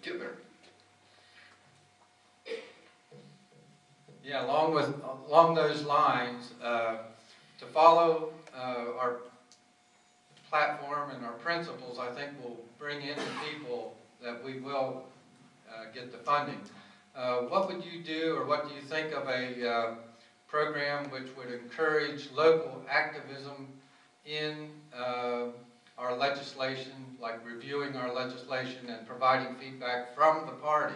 getting there. Yeah, along those lines, to follow our platform and our principles, I think will bring in the people that we will get the funding. What would you do, or what do you think of a program which would encourage local activism in our legislation, like reviewing our legislation and providing feedback from the party?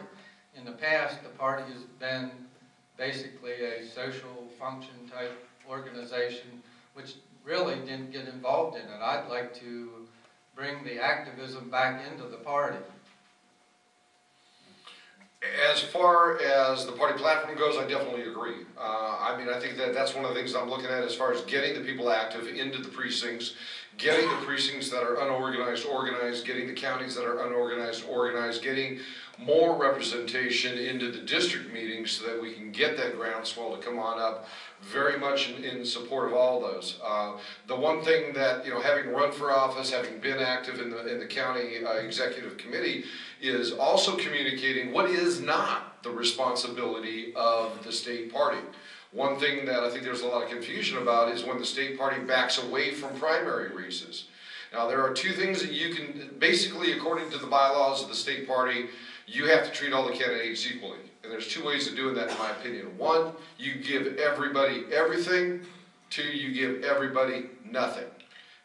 In the past, the party has been basically a social function type organization, which really didn't get involved in it. I'd like to bring the activism back into the party. As far as the party platform goes, I definitely agree. I mean, I think that's one of the things I'm looking at as far as getting the people active into the precincts, getting the precincts that are unorganized organized, getting the counties that are unorganized organized, getting more representation into the district meetings so that we can get that groundswell to come on up. Very much in support of all those. The one thing that, you know, having run for office, having been active in the county executive committee, is also communicating what is not the responsibility of the state party. One thing that I think there's a lot of confusion about is when the state party backs away from primary races. Now, there are two things that you can, basically, according to the bylaws of the state party, you have to treat all the candidates equally. And there's two ways of doing that, in my opinion. One, you give everybody everything. Two, you give everybody nothing.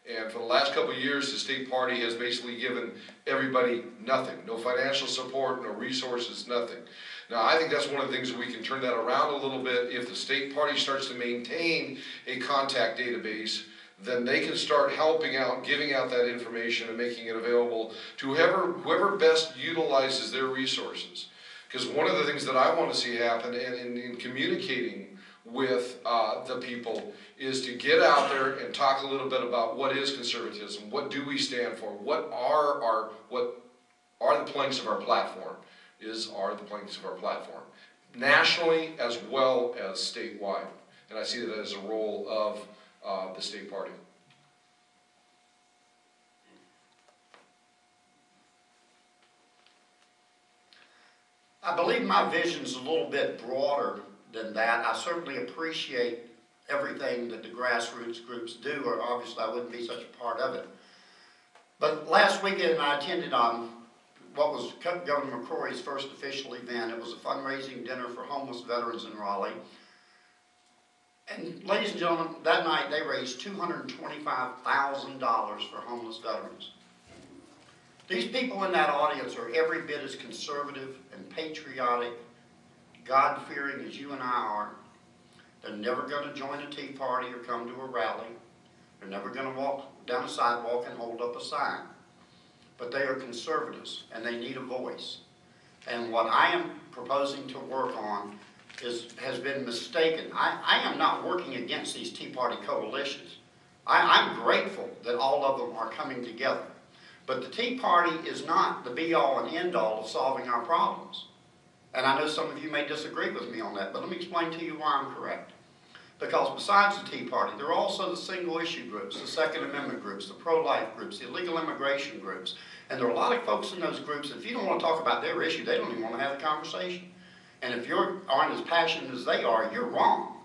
And for the last couple of years, the state party has basically given everybody nothing. No financial support, no resources, nothing. Now, I think that's one of the things that we can turn that around a little bit. If the state party starts to maintain a contact database, then they can start helping out, giving out that information and making it available to whoever best utilizes their resources. Because one of the things that I want to see happen in communicating with the people is to get out there and talk a little bit about what is conservatism, what do we stand for, what are the planks of our platform, are the planks of our platform, nationally as well as statewide. And I see that as a role of the state party. I believe my vision is a little bit broader than that. I certainly appreciate everything that the grassroots groups do, or obviously I wouldn't be such a part of it. But last weekend I attended what was Governor McCrory's first official event. It was a fundraising dinner for homeless veterans in Raleigh. And ladies and gentlemen, that night they raised $225,000 for homeless veterans. These people in that audience are every bit as conservative and patriotic, God-fearing as you and I are. They're never going to join a Tea Party or come to a rally. They're never going to walk down a sidewalk and hold up a sign. But they are conservatives, and they need a voice. And what I am proposing to work on has been mistaken. I am not working against these Tea Party coalitions. I'm grateful that all of them are coming together. But the Tea Party is not the be-all and end-all of solving our problems. And I know some of you may disagree with me on that, but let me explain to you why I'm correct. Because besides the Tea Party, there are also the single-issue groups, the Second Amendment groups, the pro-life groups, the illegal immigration groups. And there are a lot of folks in those groups, if you don't want to talk about their issue, they don't even want to have a conversation. And if you aren't as passionate as they are, you're wrong.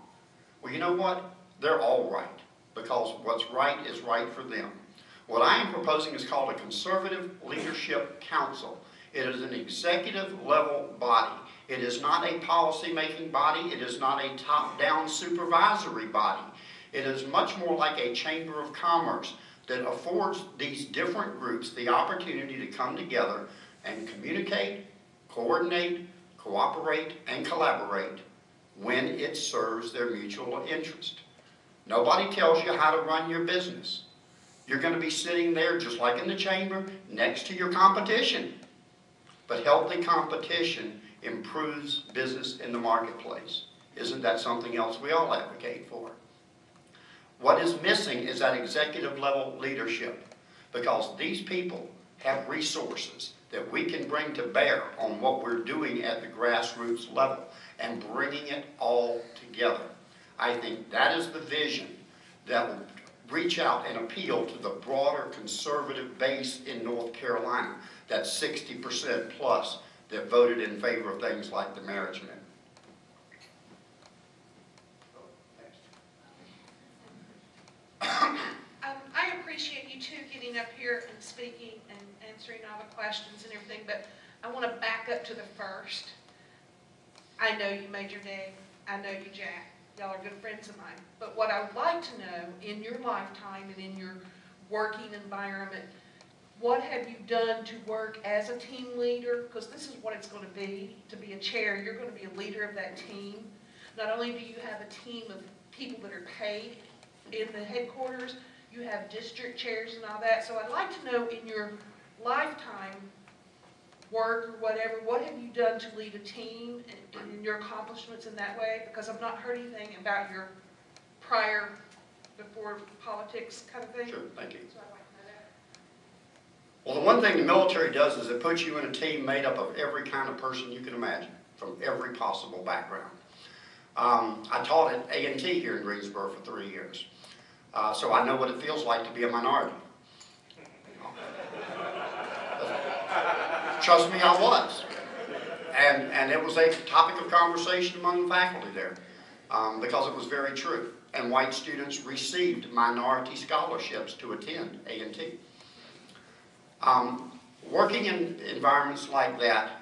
Well, you know what? They're all right, because what's right is right for them. What I am proposing is called a Conservative Leadership Council. It is an executive level body. It is not a policy-making body. It is not a top-down supervisory body. It is much more like a chamber of commerce that affords these different groups the opportunity to come together and communicate, coordinate, cooperate, and collaborate when it serves their mutual interest. Nobody tells you how to run your business. You're going to be sitting there, just like in the chamber, next to your competition. But healthy competition improves business in the marketplace. Isn't that something else we all advocate for? What is missing is that executive level leadership, because these people have resources that we can bring to bear on what we're doing at the grassroots level and bringing it all together. I think that is the vision that will reach out and appeal to the broader conservative base in North Carolina, that 60% plus that voted in favor of things like the marriage amendment. I appreciate you two getting up here and speaking and answering all the questions and everything, but I want to back up to the first. I know you, Major Dave. I know you, Jack. Y'all are good friends of mine. But what I would like to know, in your lifetime and in your working environment, what have you done to work as a team leader? Because this is what it's going to be a chair. You're going to be a leader of that team. Not only do you have a team of people that are paid in the headquarters, you have district chairs and all that. So I'd like to know, in your lifetime work or whatever, what have you done to lead a team and your accomplishments in that way? Because I've not heard anything about your prior, before politics kind of thing. Sure, thank you. So I'd like to know that. Well, the one thing the military does is it puts you in a team made up of every kind of person you can imagine, from every possible background. I taught at A&T here in Greensboro for 3 years, so I know what it feels like to be a minority. Trust me, I was. And it was a topic of conversation among the faculty there, because it was very true. And white students received minority scholarships to attend A&T. Working in environments like that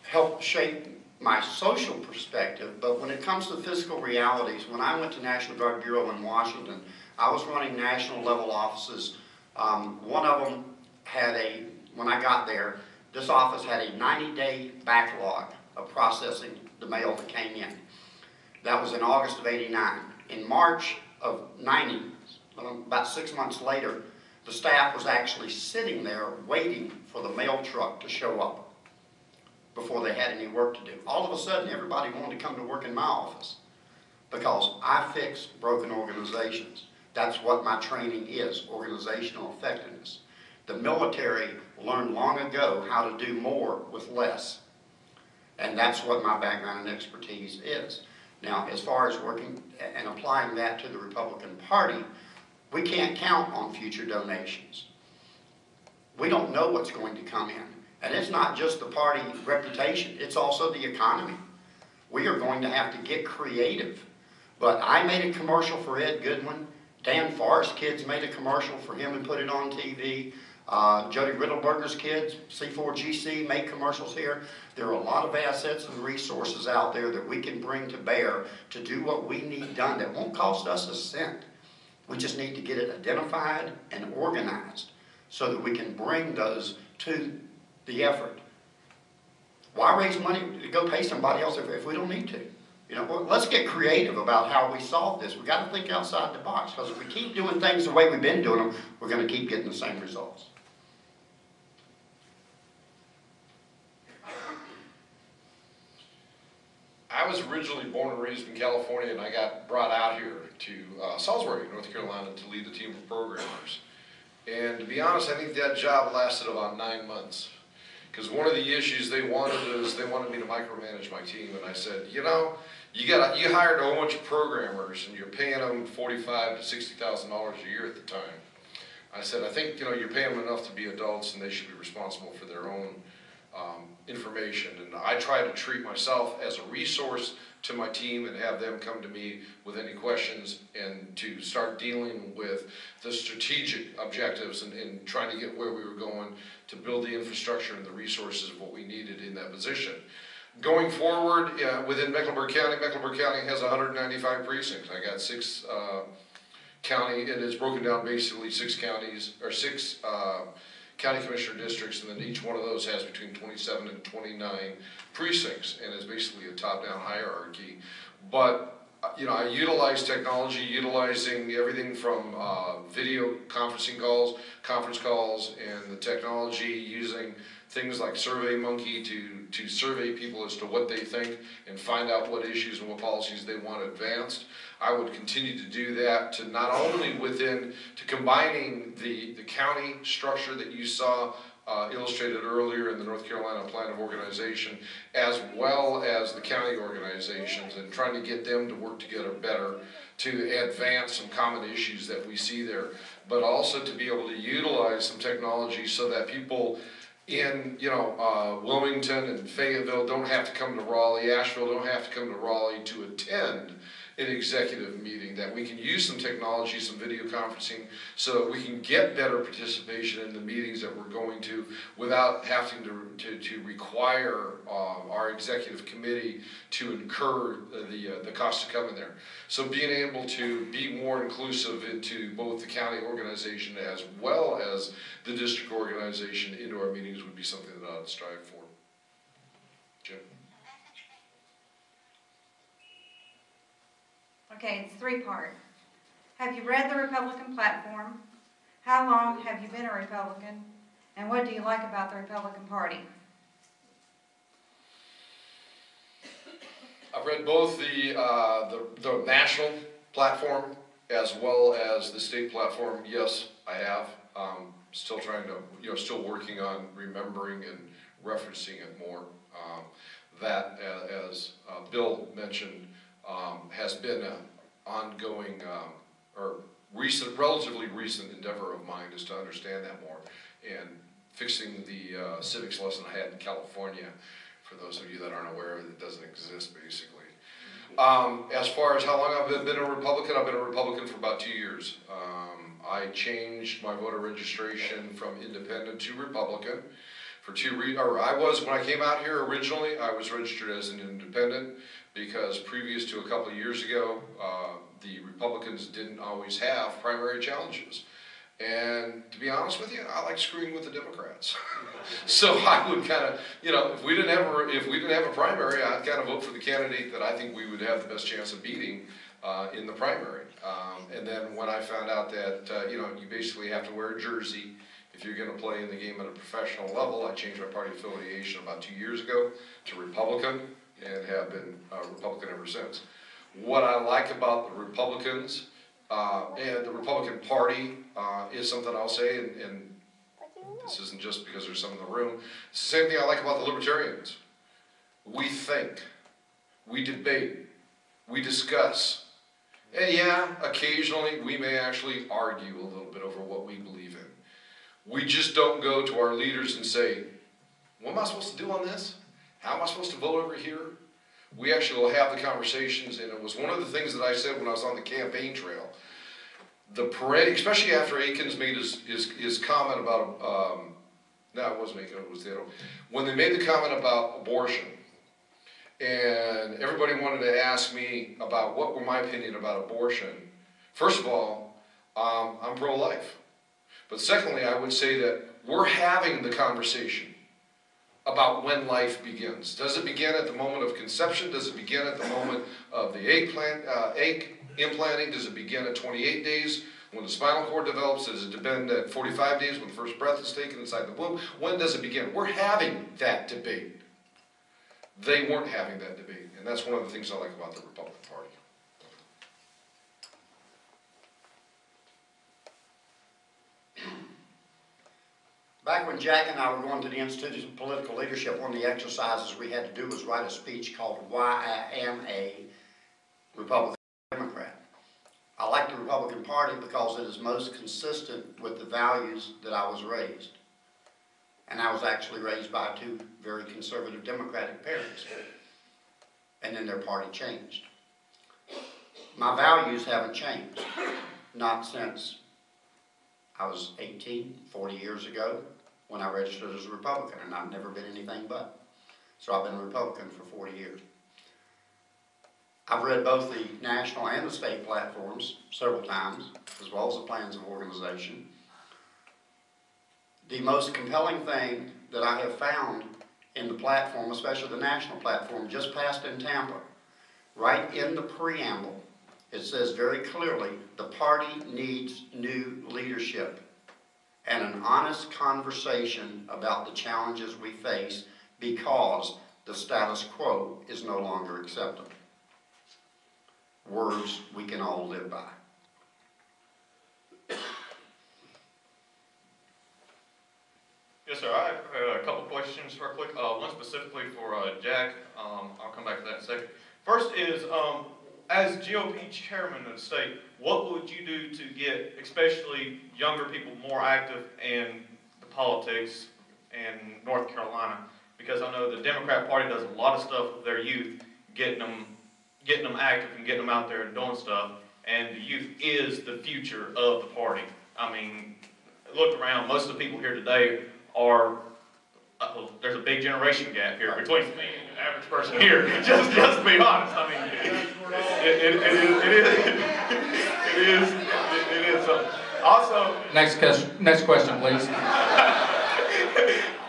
helped shape my social perspective, but when it comes to physical realities, when I went to National Drug Bureau in Washington, I was running national level offices. One of them had when I got there, this office had a 90-day backlog of processing the mail that came in. That was in August of '89. In March of '90, about 6 months later, the staff was actually sitting there waiting for the mail truck to show up before they had any work to do. All of a sudden, everybody wanted to come to work in my office because I fix broken organizations. That's what my training is, organizational effectiveness. The military learned long ago how to do more with less. And that's what my background and expertise is. Now, as far as working and applying that to the Republican Party, we can't count on future donations. We don't know what's going to come in. And it's not just the party reputation, it's also the economy. We are going to have to get creative. But I made a commercial for Ed Goodwin. Dan Forrest's kids made a commercial for him and put it on TV. Jody Riddleberger's kids, C4GC, make commercials here. There are a lot of assets and resources out there that we can bring to bear to do what we need done that won't cost us a cent. We just need to get it identified and organized so that we can bring those to the effort. Why raise money to go pay somebody else if we don't need to? You know, well, let's get creative about how we solve this. We've got to think outside the box, because if we keep doing things the way we've been doing them, we're going to keep getting the same results. I was originally born and raised in California, and I got brought out here to Salisbury, North Carolina, to lead a team of programmers. And to be honest, I think that job lasted about 9 months. Because one of the issues they wanted is they wanted me to micromanage my team, and I said, you know, you hired a whole bunch of programmers, and you're paying them $45,000 to $60,000 a year at the time. I said, I think you're paying them enough to be adults, and they should be responsible for their own information. And I try to treat myself as a resource to my team and have them come to me with any questions, and to start dealing with the strategic objectives and trying to get where we were going to build the infrastructure and the resources of what we needed in that position. Going forward, within Mecklenburg County has 195 precincts. I got 6 county, and it's broken down basically 6 counties, or 6 county commissioner districts, and then each one of those has between 27 and 29 precincts, and it's basically a top-down hierarchy. But I utilize technology, utilizing everything from video conference calls, and the technology, using things like SurveyMonkey to survey people as to what they think and find out what issues and what policies they want advanced. I would continue to do that, to not only to combining the county structure that you saw illustrated earlier in the North Carolina Plan of Organization, as well as the county organizations, and trying to get them to work together better to advance some common issues that we see there, but also to be able to utilize some technology so that people in, Wilmington and Fayetteville don't have to come to Raleigh, Asheville don't have to come to Raleigh to attend an executive meeting, that we can use some technology, some video conferencing, so that we can get better participation in the meetings that we're going to without having to require our executive committee to incur the cost of coming there. So being able to be more inclusive into both the county organization as well as the district organization into our meetings would be something that I would strive for. Jim? Okay, it's three-part. Have you read the Republican platform? How long have you been a Republican? And what do you like about the Republican Party? I've read both the national platform as well as the state platform. Yes, I have. Still trying to, still working on remembering and referencing it more. That, as Bill mentioned, has been an ongoing or relatively recent endeavor of mine, is to understand that more, and fixing the civics lesson I had in California. For those of you that aren't aware, it doesn't exist basically. As far as how long I've been a Republican, I've been a Republican for about 2 years. I changed my voter registration from independent to Republican for when I came out here originally, I was registered as an independent because previous to a couple of years ago, the Republicans didn't always have primary challenges. And to be honest with you, I like screwing with the Democrats. So I would kind of, if we didn't have a primary, I'd kind of vote for the candidate that I think we would have the best chance of beating in the primary. And then when I found out that you basically have to wear a jersey if you're going to play in the game at a professional level, I changed my party affiliation about 2 years ago to Republican and have been Republican ever since. What I like about the Republicans and the Republican Party is something I'll say, and this isn't just because there's some in the room, it's the same thing I like about the Libertarians. We think, we debate, we discuss, and yeah, occasionally we may actually argue a little bit over what we believe in. We just don't go to our leaders and say, what am I supposed to do on this? How am I supposed to vote over here? We actually will have the conversations, and it was one of the things that I said when I was on the campaign trail. Especially after Aikens made his comment about, no, it wasn't Aikens, it was the other one. When they made the comment about abortion, and everybody wanted to ask me about what were my opinion about abortion. First of all, I'm pro-life. But secondly, I would say that we're having the conversation about when life begins. Does it begin at the moment of conception? Does it begin at the moment of the egg implanting? Does it begin at 28 days when the spinal cord develops? Does it depend at 45 days when the first breath is taken inside the womb? When does it begin? We're having that debate. They weren't having that debate, and that's one of the things I like about the Republican Party. Back when Jack and I were going to the Institute of Political Leadership, one of the exercises we had to do was write a speech called Why I Am a Republican Democrat. I like the Republican Party because it is most consistent with the values that I was raised. And I was actually raised by two very conservative Democratic parents. And then their party changed. My values haven't changed. Not since I was 18, 40 years ago, when I registered as a Republican, and I've never been anything but. So I've been a Republican for 40 years. I've read both the national and the state platforms several times, as well as the plans of organization. The most compelling thing that I have found in the platform, especially the national platform, just passed in Tampa, right in the preamble, it says very clearly, the party needs new leadership and an honest conversation about the challenges we face because the status quo is no longer acceptable. Words we can all live by. Yes, sir. I have a couple questions real quick. One specifically for Jack. I'll come back to that in a second. First is, as GOP chairman of the state, what would you do to get especially younger people more active in the politics in North Carolina, because I know the Democrat Party does a lot of stuff with their youth, getting them active and getting them out there and doing stuff, and the youth is the future of the party. I mean, look around, most of the people here today are, there's a big generation gap here between me and the average person here, just to be honest. I mean, it is. Also, Next question, please.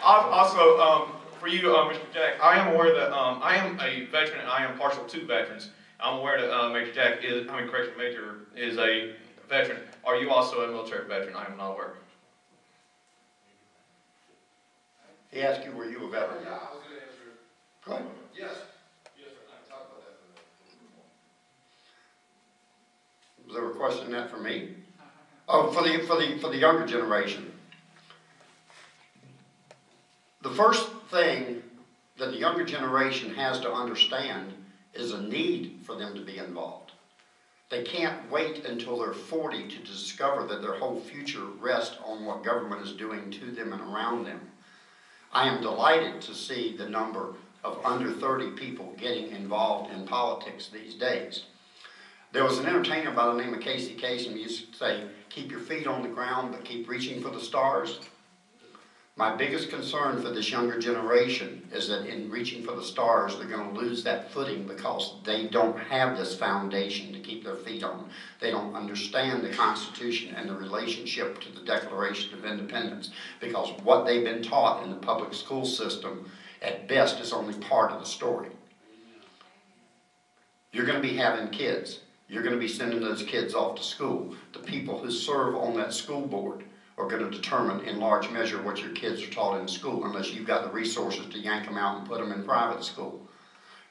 Also, for you, Mr. Jack, I am aware that I am a veteran and I am partial to veterans. I'm aware that Major Jack Major is a veteran. Are you also a military veteran? I am not aware. He asked you, were you a veteran? Yeah, I was going to answer. Go ahead. Yes. Yes, sir. I can talk about that in a Was there a question that for me? Oh, for the younger generation. The first thing that the younger generation has to understand is a need for them to be involved. They can't wait until they're 40 to discover that their whole future rests on what government is doing to them and around them. I am delighted to see the number of under 30 people getting involved in politics these days. There was an entertainer by the name of Casey Kasem who used to say, keep your feet on the ground, but keep reaching for the stars. My biggest concern for this younger generation is that in reaching for the stars, they're going to lose that footing because they don't have this foundation to keep their feet on. They don't understand the Constitution and the relationship to the Declaration of Independence, because what they've been taught in the public school system, at best, is only part of the story. You're going to be having kids. You're going to be sending those kids off to school. The people who serve on that school board are going to determine in large measure what your kids are taught in school, unless you've got the resources to yank them out and put them in private school.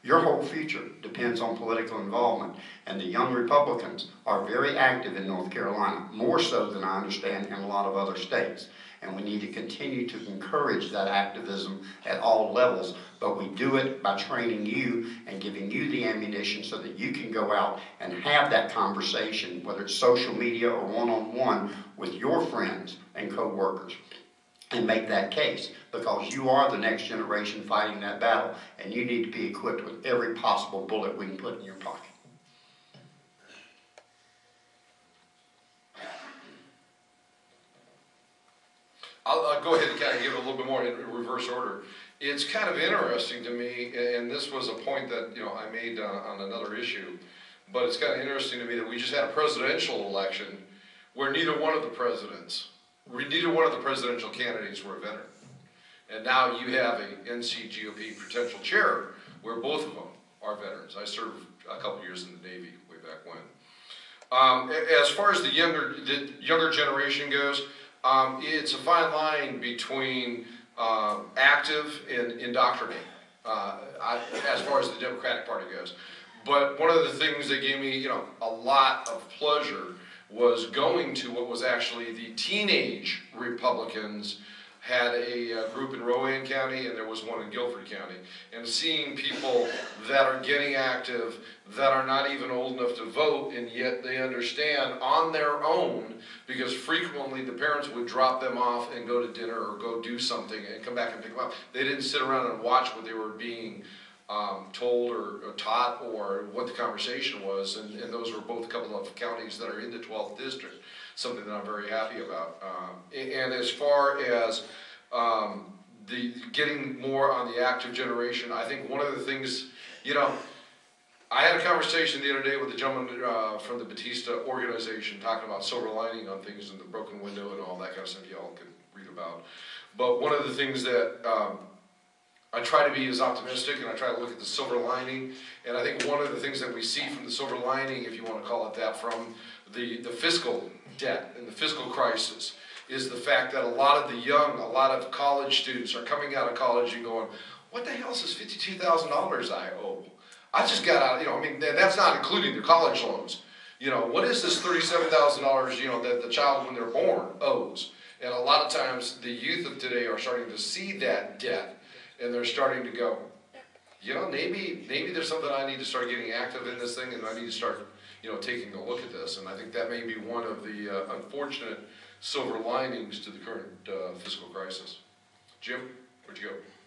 Your whole future depends on political involvement, and the young Republicans are very active in North Carolina, more so than I understand in a lot of other states. And we need to continue to encourage that activism at all levels, but we do it by training you and giving you the ammunition so that you can go out and have that conversation, whether it's social media or one-on-one with your friends and co-workers, and make that case, because you are the next generation fighting that battle, and you need to be equipped with every possible bullet we can put in your pocket. I'll go ahead and kind of give it a little bit more in reverse order. It's kind of interesting to me, and this was a point that I made on another issue, but it's kind of interesting to me that we just had a presidential election where neither one of the presidential candidates were a veteran. And now you have a NCGOP potential chair where both of them are veterans. I served a couple years in the Navy way back when. As far as the younger generation goes, it's a fine line between active and indoctrinating, as far as the Democratic Party goes. But one of the things that gave me, a lot of pleasure was going to what was actually the teenage Republicans had a group in Rowan County, and there was one in Guilford County, and seeing people that are getting active, that are not even old enough to vote, and yet they understand on their own, because frequently the parents would drop them off and go to dinner or go do something and come back and pick them up. They didn't sit around and watch what they were being told or taught, or what the conversation was, and those were both a couple of counties that are in the 12th district, something that I'm very happy about. And as far as the getting more on the active generation, I think one of the things, I had a conversation the other day with a gentleman from the Batista organization talking about silver lining on things and the broken window and all that kind of stuff y'all can read about. But one of the things that I try to be as optimistic, and I try to look at the silver lining, and I think one of the things that we see from the silver lining, if you want to call it that, from the fiscal debt and the fiscal crisis, is the fact that a lot of college students are coming out of college and going, what the hell is this $52,000 I owe? I just got out, that's not including the college loans. What is this $37,000, that the child when they're born owes? And a lot of times the youth of today are starting to see that debt, and they're starting to go, maybe there's something I need to start getting active in this thing, and I need to start, taking a look at this. And I think that may be one of the unfortunate silver linings to the current fiscal crisis. Jim, where'd you go?